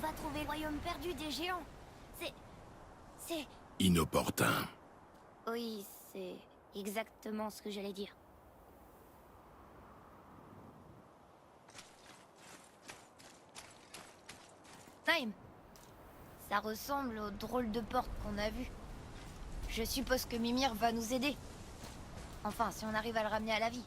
va trouver le royaume perdu des géants. C'est... Inopportun. Oui, c'est exactement ce que j'allais dire. Time. Ça ressemble au drôle de porte qu'on a vu. Je suppose que Mimir va nous aider. Enfin, si on arrive à le ramener à la vie.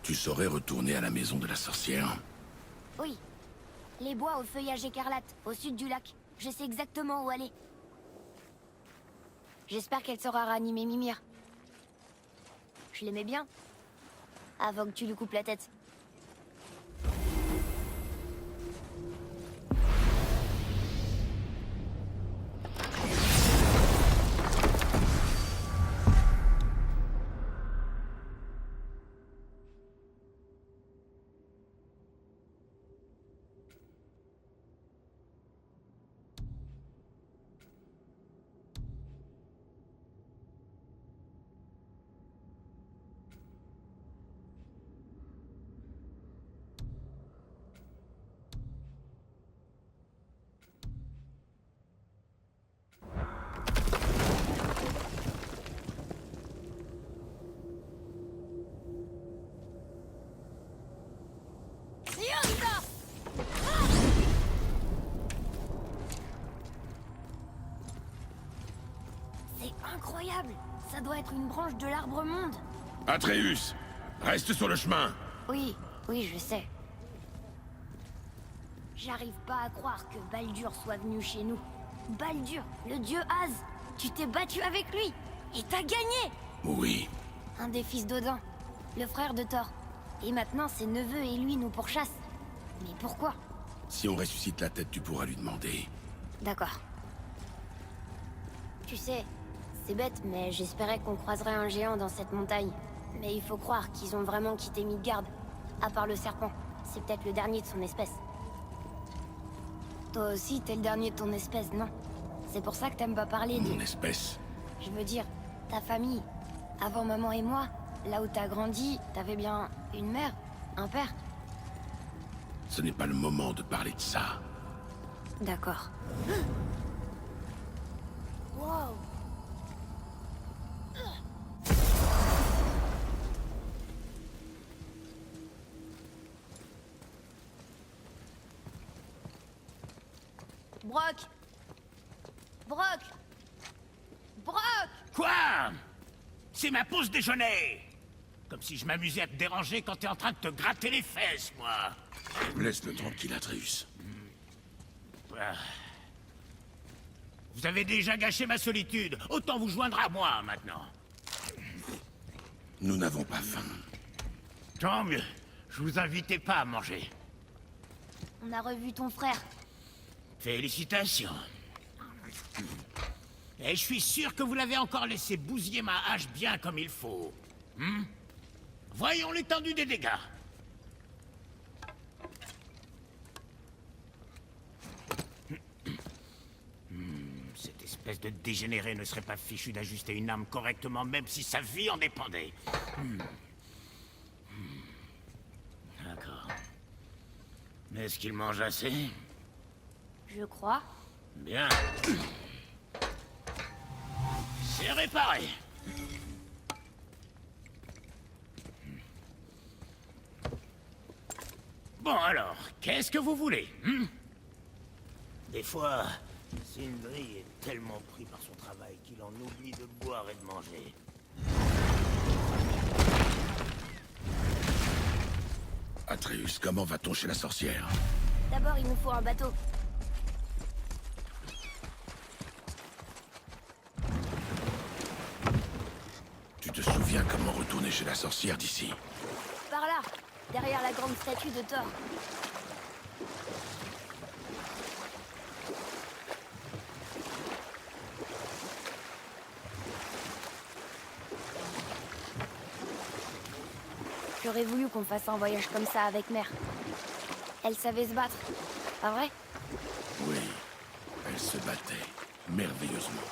Tu saurais retourner à la maison de la sorcière? Oui. Les bois au feuillage écarlate, au sud du lac. Je sais exactement où aller. J'espère qu'elle saura ranimer Mimir. Je l'aimais bien. Avant que tu lui coupes la tête. C'est incroyable! Ça doit être une branche de l'arbre monde! Atreus, reste sur le chemin. Oui, oui, je sais. J'arrive pas à croire que Baldur soit venu chez nous. Baldur, le dieu Az! Tu t'es battu avec lui! Et t'as gagné! Oui. Un des fils d'Odin, le frère de Thor. Et maintenant, ses neveux et lui nous pourchassent. Mais pourquoi? Si on ressuscite la tête, tu pourras lui demander. D'accord. Tu sais, c'est bête, mais j'espérais qu'on croiserait un géant dans cette montagne. Mais il faut croire qu'ils ont vraiment quitté Midgard. À part le serpent. C'est peut-être le dernier de son espèce. Toi aussi, t'es le dernier de ton espèce, non? C'est pour ça que t'aimes pas parler de... Mon espèce. Je veux dire, ta famille. Avant maman et moi, là où t'as grandi, t'avais bien une mère, un père. Ce n'est pas le moment de parler de ça. D'accord. Wow. Brock! Brock! Brock! Quoi? C'est ma pause déjeuner! Comme si je m'amusais à te déranger quand t'es en train de te gratter les fesses, moi! Laisse-le tranquille, Atreus. Ah. Vous avez déjà gâché ma solitude, autant vous joindre à moi, maintenant. Nous n'avons pas faim. Tant mieux, je vous invitais pas à manger. On a revu ton frère. Félicitations. Et je suis sûr que vous l'avez encore laissé bousiller ma hache bien comme il faut. Voyons l'étendue des dégâts. Cette espèce de dégénéré ne serait pas fichu d'ajuster une arme correctement, même si sa vie en dépendait. D'accord. Mais est-ce qu'il mange assez? Je crois. Bien. C'est réparé. Bon alors, qu'est-ce que vous voulez? Des fois, Sindri est tellement pris par son travail qu'il en oublie de boire et de manger. Atreus, comment va-t-on chez la sorcière? D'abord, il nous faut un bateau. Tu te souviens comment retourner chez la sorcière d'ici? Par là, derrière la grande statue de Thor. J'aurais voulu qu'on fasse un voyage comme ça avec mère. Elle savait se battre, pas vrai? Oui, elle se battait merveilleusement.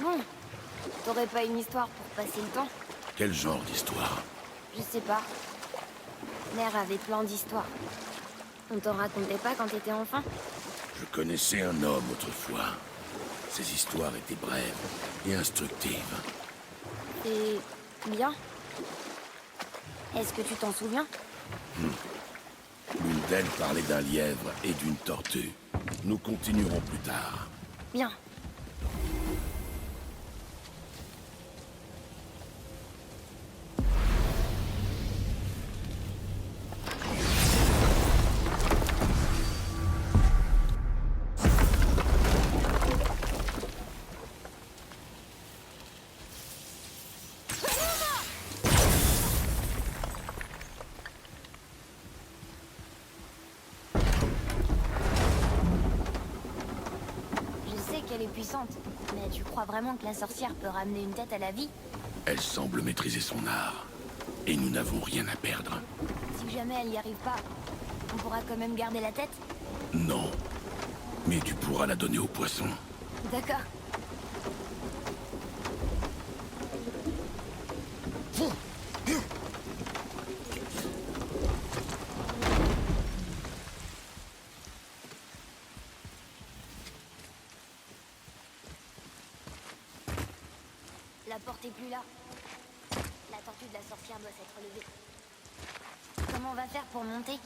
Bon, t'aurais pas une histoire pour passer le temps? Quel genre d'histoire? Je sais pas. Mère avait plein d'histoires. On t'en racontait pas quand t'étais enfant? Je connaissais un homme autrefois. Ses histoires étaient brèves et instructives. Et bien? Est-ce que tu t'en souviens? L'une d'elles parlait d'un lièvre et d'une tortue. Nous continuerons plus tard. Bien. Je sais qu'elle est puissante, mais tu crois vraiment que la sorcière peut ramener une tête à la vie? Elle semble maîtriser son art. Et nous n'avons rien à perdre. Si jamais elle y arrive pas, on pourra quand même garder la tête? Non. Mais tu pourras la donner aux poissons. D'accord. La porte est plus là. La tortue de la sorcière doit s'être levée. Comment on va faire pour monter?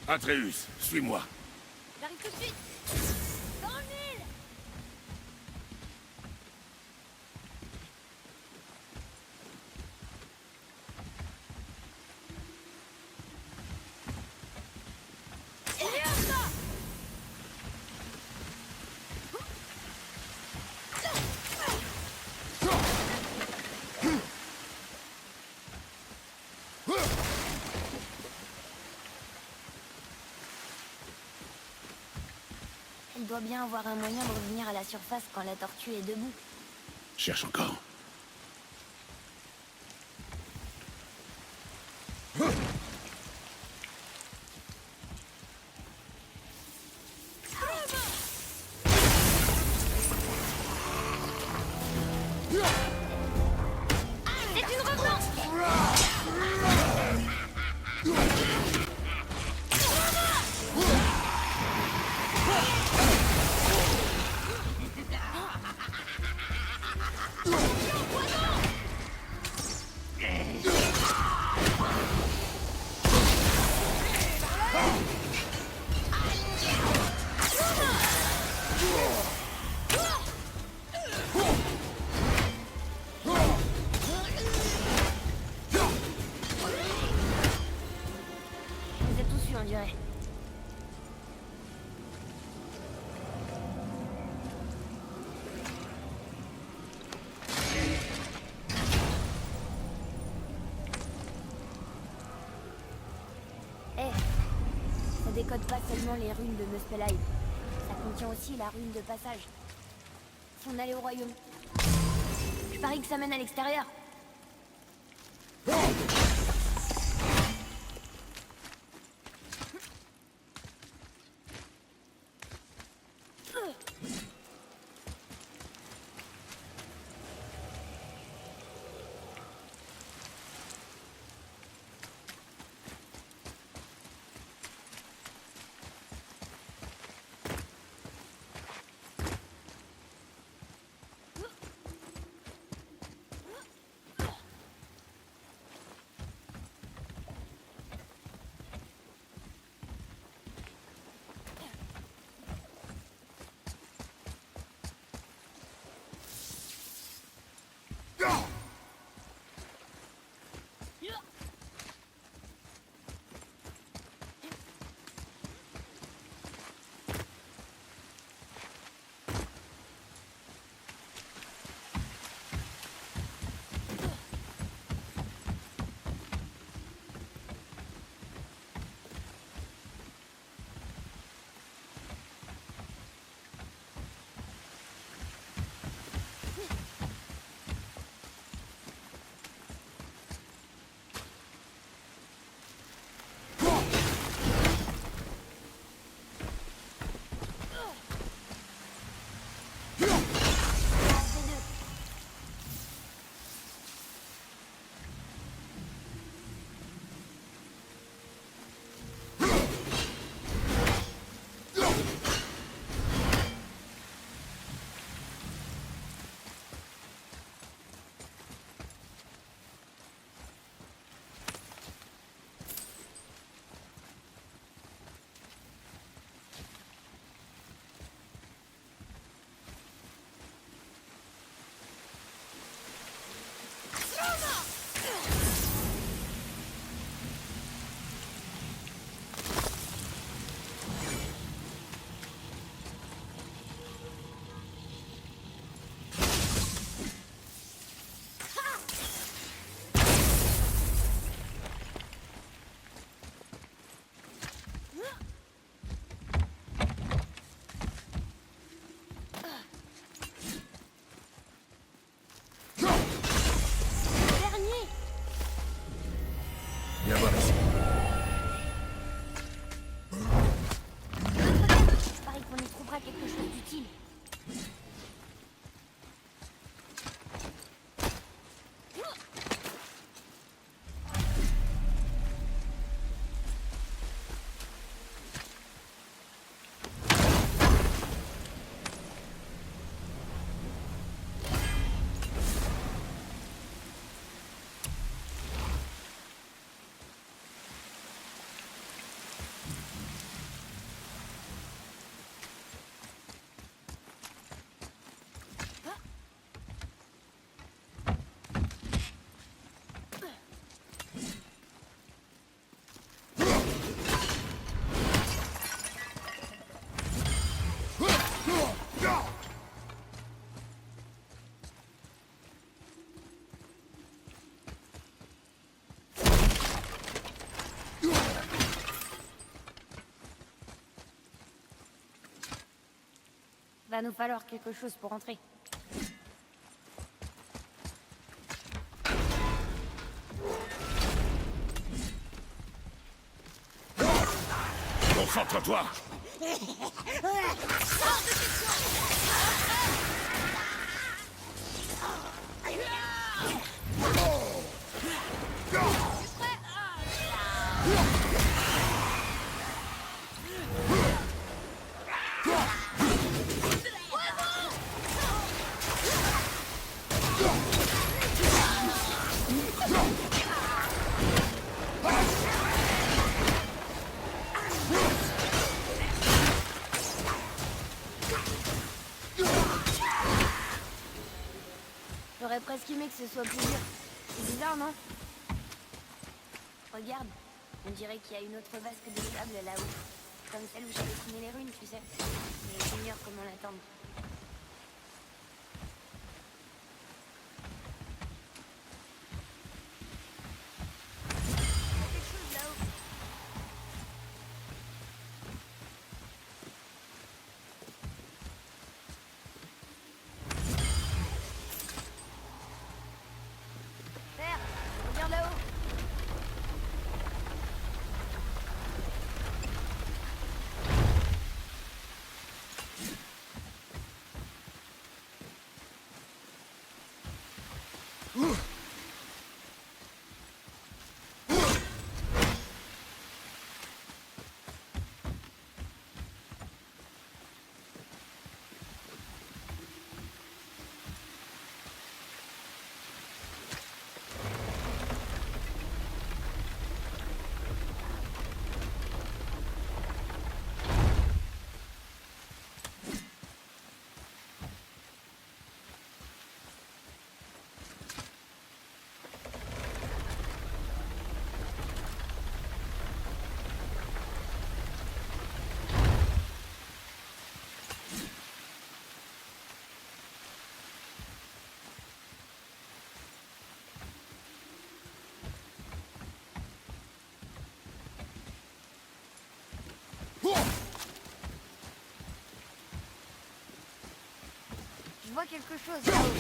Atreus, suis-moi. J'arrive tout de suite. Dans le mille. Elle doit bien avoir un moyen de revenir à la surface quand la tortue est debout. Cherche encore. C'est une revenante. On les a tous eu, on dirait. Eh, ça décode pas seulement les runes de Muspelheim. Ça contient aussi la rune de passage. Si on allait au royaume, je parie que ça mène à l'extérieur. Viens voir ici. Je parie qu'on y trouvera quelque chose d'utile. Va nous falloir quelque chose pour entrer. Concentre-toi. J'aurais presque aimé que ce soit plus dur. C'est bizarre, non? Regarde, on dirait qu'il y a une autre vasque de sable là-haut. Comme celle où j'ai dessiné les runes, tu sais. Mais j'ignore comment l'atteindre. Quelque chose là-haut. Père, regarde là-haut. vois quelque chose là-haut.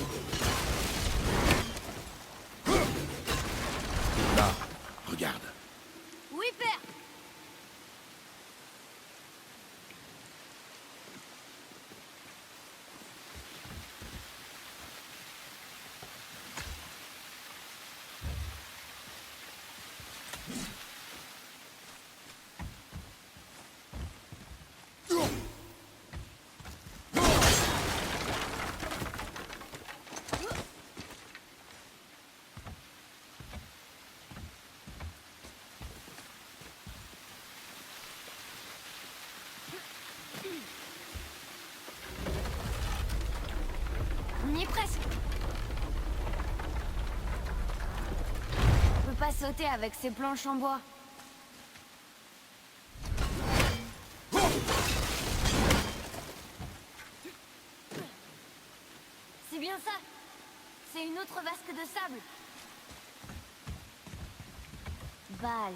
Là, regarde. Oui, père. On y est presque. On peut pas sauter avec ces planches en bois. C'est bien ça. C'est une autre vasque de sable. Balle.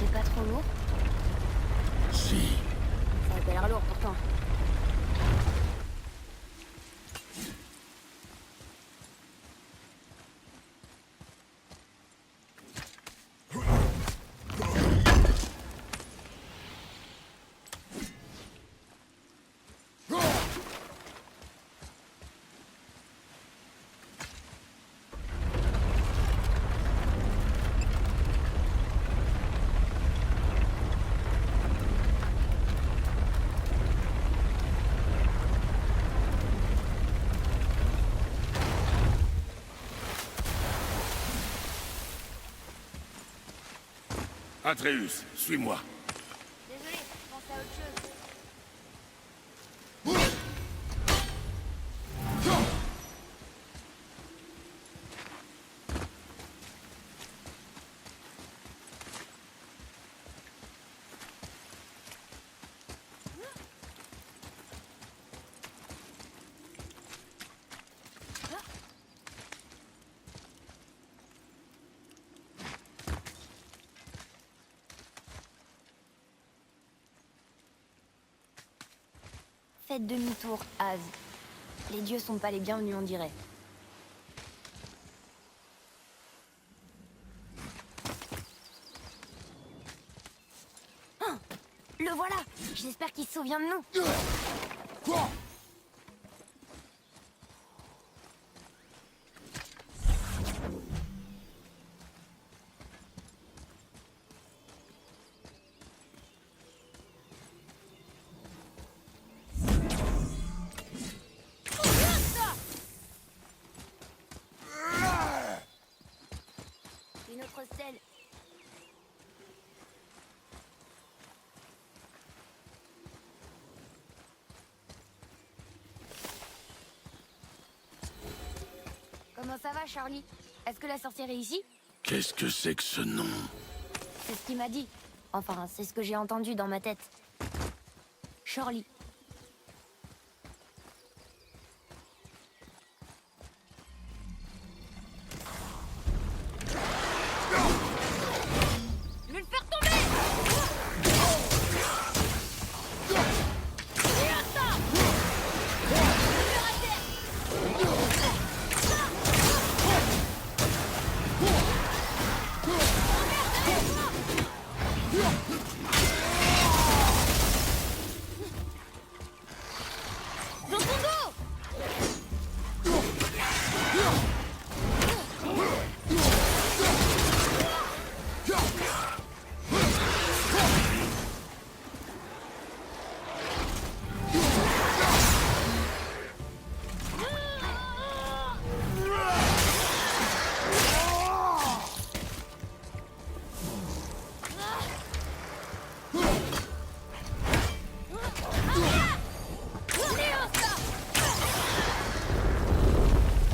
C'est pas trop lourd? Si. Ça a pas l'air lourd pourtant. Atreus, suis-moi. Désolé, je pensais à autre chose. Faites demi-tour, Az. Les dieux sont pas les bienvenus, on dirait. Oh, le voilà! J'espère qu'il se souvient de nous. Une autre stèle. Comment ça va, Charlie? Est-ce que la sorcière est ici? Qu'est-ce que c'est que ce nom? C'est ce qu'il m'a dit. Enfin, c'est ce que j'ai entendu dans ma tête. Charlie. Dans ton dos!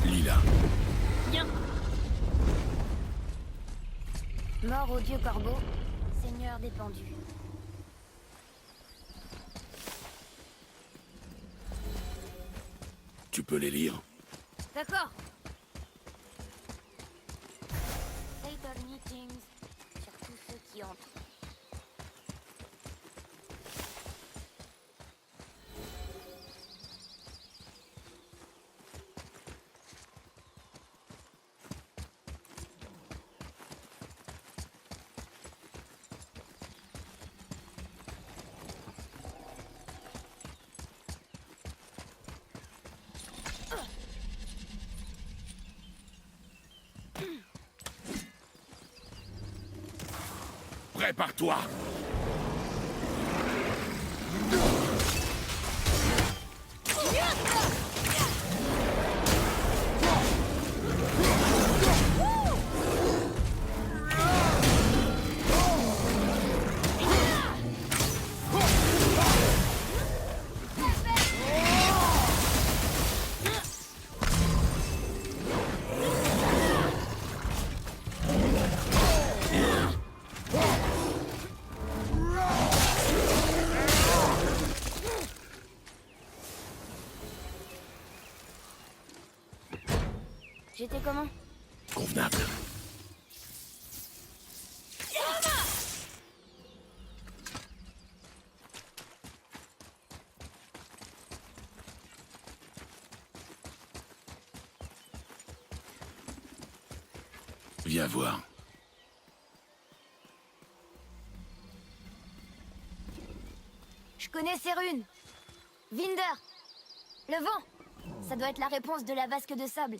Lila, Bien. Mort au dieu corbeau, seigneur des pendus. tu peux les lire? D'accord. Fatal meetings sur tous ceux qui entrent. Prépare-toi! J'étais comment? Convenable. Viens voir. Je connais ces runes. Vinder. Le vent. Ça doit être la réponse de la vasque de sable.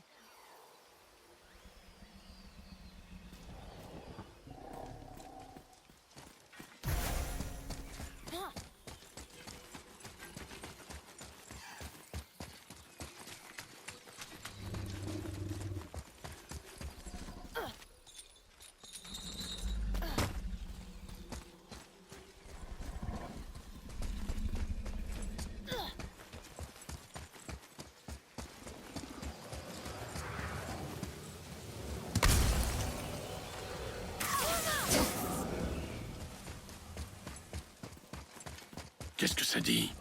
Qu'est-ce que ça dit?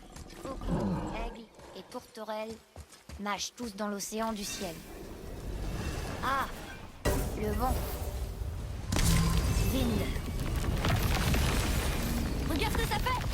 Faucon, aigle et tourterelle nagent tous dans l'océan du ciel. Ah, le vent. Vind. Regarde ce que ça fait!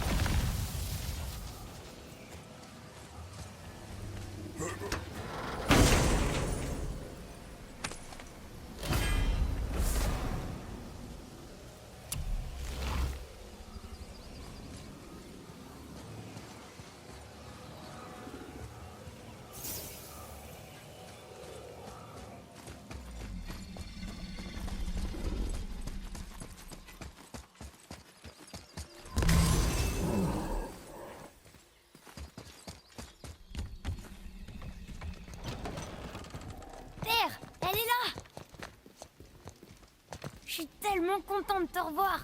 Terre, elle est là! Je suis tellement contente de te revoir.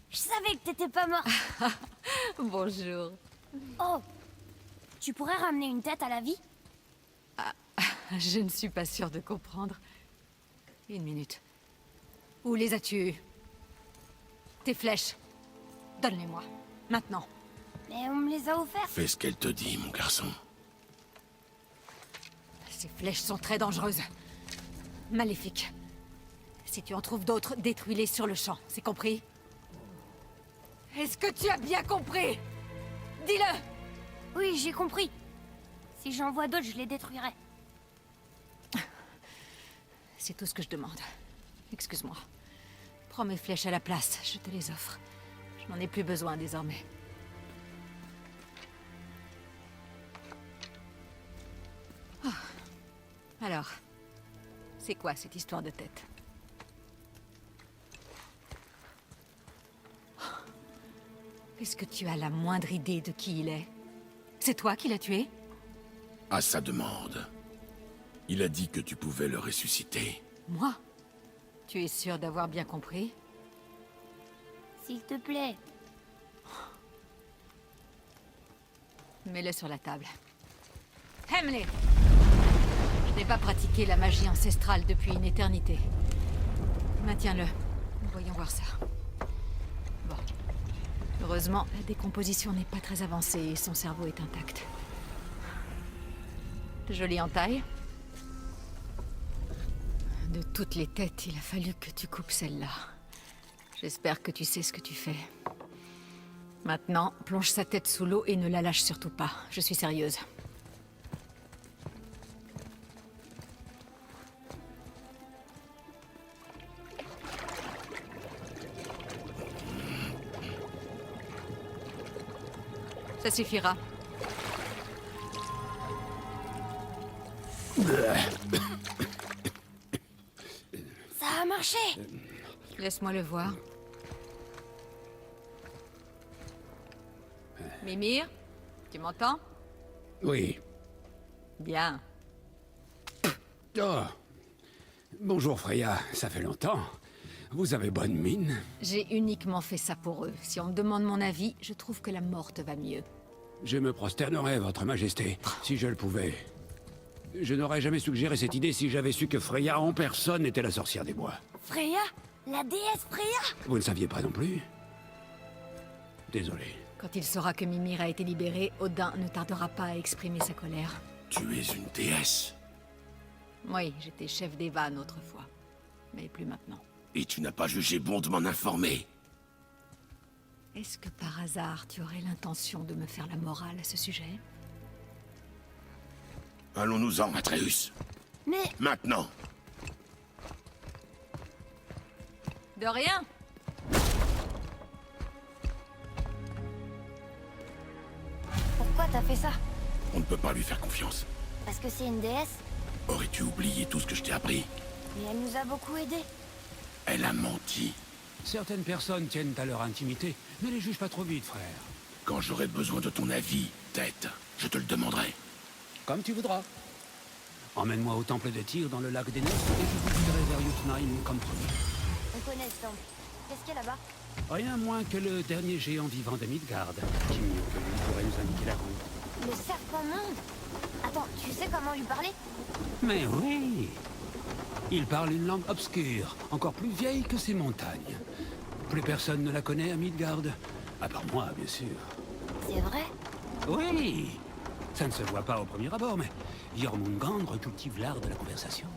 Je savais que t'étais pas mort. Bonjour. Oh, tu pourrais ramener une tête à la vie? Je ne suis pas sûre de comprendre. Une minute. Où les as-tu eus? Tes flèches. Donne-les-moi. Maintenant. Mais on me les a offertes. Fais ce qu'elle te dit, mon garçon. Ces flèches sont très dangereuses. Maléfiques. Si tu en trouves d'autres, détruis-les sur le champ. C'est compris? Est-ce que tu as bien compris? Dis-le! Oui, j'ai compris. Si j'en vois d'autres, je les détruirai. C'est tout ce que je demande. Excuse-moi. Prends mes flèches à la place, je te les offre. Je n'en ai plus besoin désormais. Ah. Alors, c'est quoi cette histoire de tête? Est-ce que tu as la moindre idée de qui il est? C'est toi qui l'as tué? À sa demande. Il a dit que tu pouvais le ressusciter. Moi? Tu es sûr d'avoir bien compris? S'il te plaît. Mets-le sur la table. Hemley! Je n'ai pas pratiqué la magie ancestrale depuis une éternité. Maintiens-le. Voyons voir ça. Bon. Heureusement, la décomposition n'est pas très avancée et son cerveau est intact. Jolie entaille. De toutes les têtes, il a fallu que tu coupes celle-là. J'espère que tu sais ce que tu fais. Maintenant, plonge sa tête sous l'eau et ne la lâche surtout pas. Je suis sérieuse. Ça suffira. Ça a marché. Laisse-moi le voir. Mimir, tu m'entends? Oui. Bien. Oh. Bonjour Freya, ça fait longtemps. Vous avez bonne mine. J'ai uniquement fait ça pour eux. Si on me demande mon avis, je trouve que la mort te va mieux. Je me prosternerais, votre majesté, si je le pouvais. Je n'aurais jamais suggéré cette idée si j'avais su que Freya en personne était la sorcière des bois. Freya? La déesse Freya? Vous ne saviez pas non plus? Désolé. Quand il saura que Mimir a été libéré, Odin ne tardera pas à exprimer sa colère. Tu es une déesse. Oui, j'étais chef des vannes autrefois. Mais plus maintenant. Et tu n'as pas jugé bon de m'en informer. Est-ce que par hasard, tu aurais l'intention de me faire la morale à ce sujet? Allons-nous-en, Atreus. Mais Maintenant. De rien. pourquoi t'as fait ça? On ne peut pas lui faire confiance. Parce que c'est une déesse? Aurais-tu oublié tout ce que je t'ai appris? Mais elle nous a beaucoup aidés. Elle a menti. Certaines personnes tiennent à leur intimité. Ne les juge pas trop vite, frère. Quand j'aurai besoin de ton avis, Tête, je te le demanderai. Comme tu voudras. Emmène-moi au temple de Tyr dans le lac des Nefs et je vous guiderai vers Jotunheim comme promis. On connaît ce temple. Qu'est-ce qu'il y a là-bas? Rien moins que le dernier géant vivant de Midgard. Qui mieux que lui pourrait nous indiquer la route? Le serpent monde? Attends, tu sais comment lui parler? Mais oui. Il parle une langue obscure, encore plus vieille que ces montagnes. Plus personne ne la connaît à Midgard. À part moi, bien sûr. C'est vrai? Oui. Ça ne se voit pas au premier abord, mais Jormungandr cultive l'art de la conversation.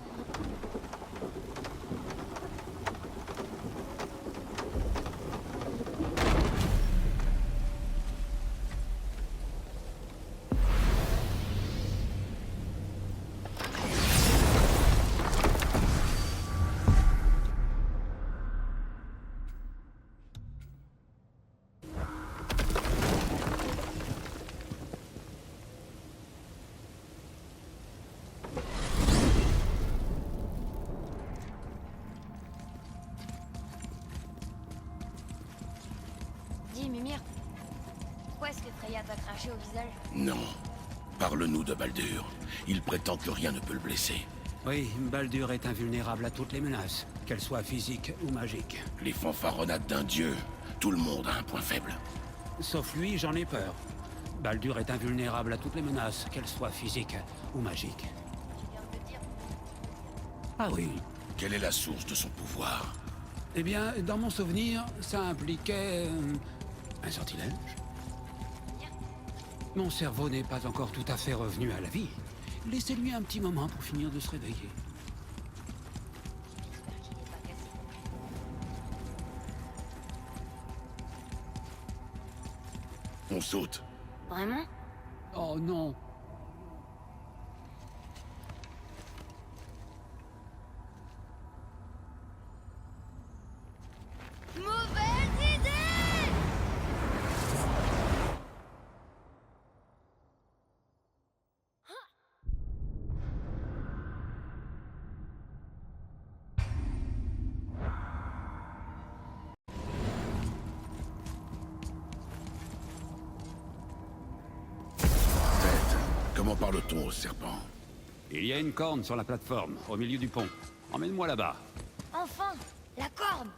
Dis, Mimir, pourquoi est-ce que Freya t'a craché au visage? Non. Parle-nous de Baldur. Il prétend que rien ne peut le blesser. Oui, Baldur est invulnérable à toutes les menaces, qu'elles soient physiques ou magiques. Les fanfaronnades d'un dieu. Tout le monde a un point faible. Sauf lui, j'en ai peur. Baldur est invulnérable à toutes les menaces, qu'elles soient physiques ou magiques. Tu viens de le dire. Ah oui. Quelle est la source de son pouvoir? Eh bien, dans mon souvenir, ça impliquait... un sortilège. Mon cerveau n'est pas encore tout à fait revenu à la vie. Laissez-lui un petit moment pour finir de se réveiller. J'espère qu'il est pas cassé. On saute. Vraiment? Oh non. Mauvaise idée! Comment parle-t-on au serpent? Il y a une corne sur la plateforme, au milieu du pont. Emmène-moi là-bas. Enfin, la corne.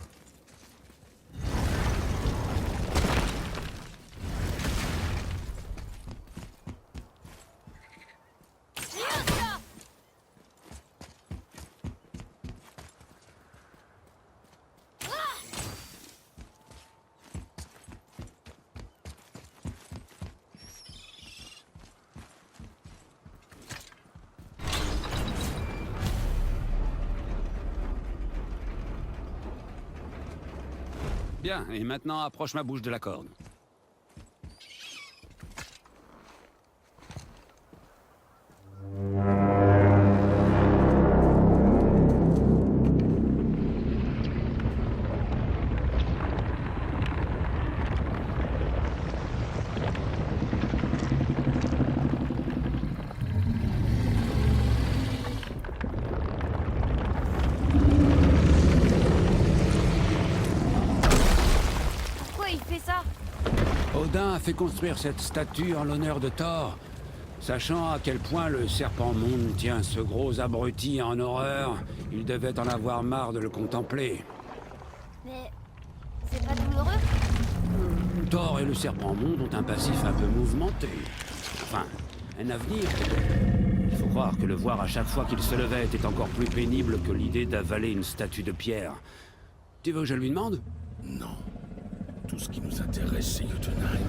Bien, et maintenant approche ma bouche de la corde. Pourquoi il fait ça? Odin a fait construire cette statue en l'honneur de Thor, sachant à quel point le serpent monde tient ce gros abruti en horreur. Il devait en avoir marre de le contempler. Mais c'est pas douloureux? Thor et le serpent monde ont un passif un peu mouvementé. Enfin, un avenir. Il faut croire que le voir à chaque fois qu'il se levait était encore plus pénible que l'idée d'avaler une statue de pierre. Tu veux que je lui demande? Non. Tout ce qui nous intéresse, c'est Jotunheim.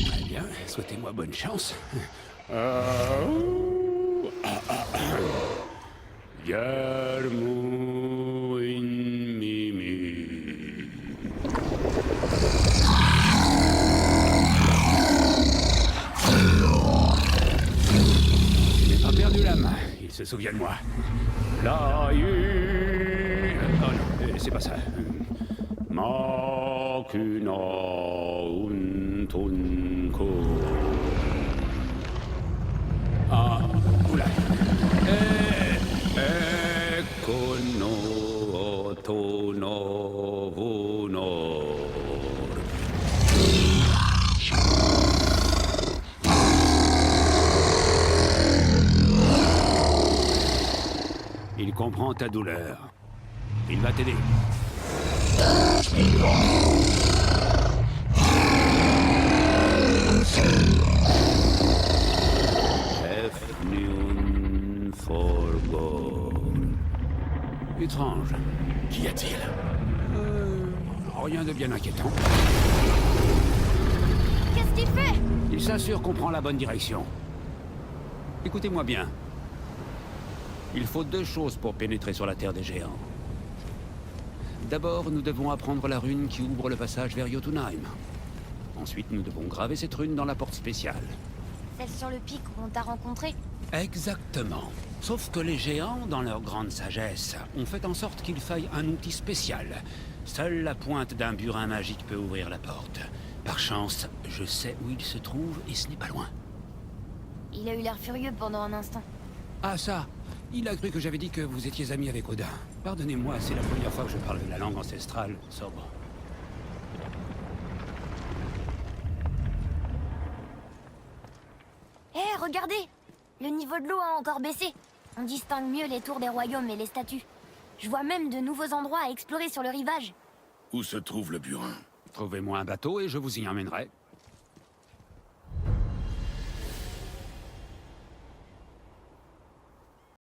Très bien, souhaitez-moi bonne chance. Yarmo in Mimi. Je n'ai pas perdu la main, il se souvient de moi. Oh non, c'est pas ça. Makuna untunko. Ah, oula. Kono tono vuno. Il comprend ta douleur. Il va t'aider. Efnun Forgor. Étrange. Qu'y a-t-il? Rien de bien inquiétant. Qu'est-ce qu'il fait? Il s'assure qu'on prend la bonne direction. Écoutez-moi bien. Il faut 2 choses pour pénétrer sur la Terre des Géants. D'abord, nous devons apprendre la rune qui ouvre le passage vers Jotunheim. Ensuite, nous devons graver cette rune dans la porte spéciale. Celle sur le pic où on t'a rencontré? Exactement. Sauf que les géants, dans leur grande sagesse, ont fait en sorte qu'il faille un outil spécial. Seule la pointe d'un burin magique peut ouvrir la porte. Par chance, je sais où il se trouve et ce n'est pas loin. Il a eu l'air furieux pendant un instant. Ah ça, il a cru que j'avais dit que vous étiez amis avec Odin. Pardonnez-moi, c'est la première fois que je parle de la langue ancestrale sobre. Hé, regardez! Le niveau de l'eau a encore baissé. On distingue mieux les tours des royaumes et les statues. Je vois même de nouveaux endroits à explorer sur le rivage. Où se trouve le burin? Trouvez-moi un bateau et je vous y emmènerai.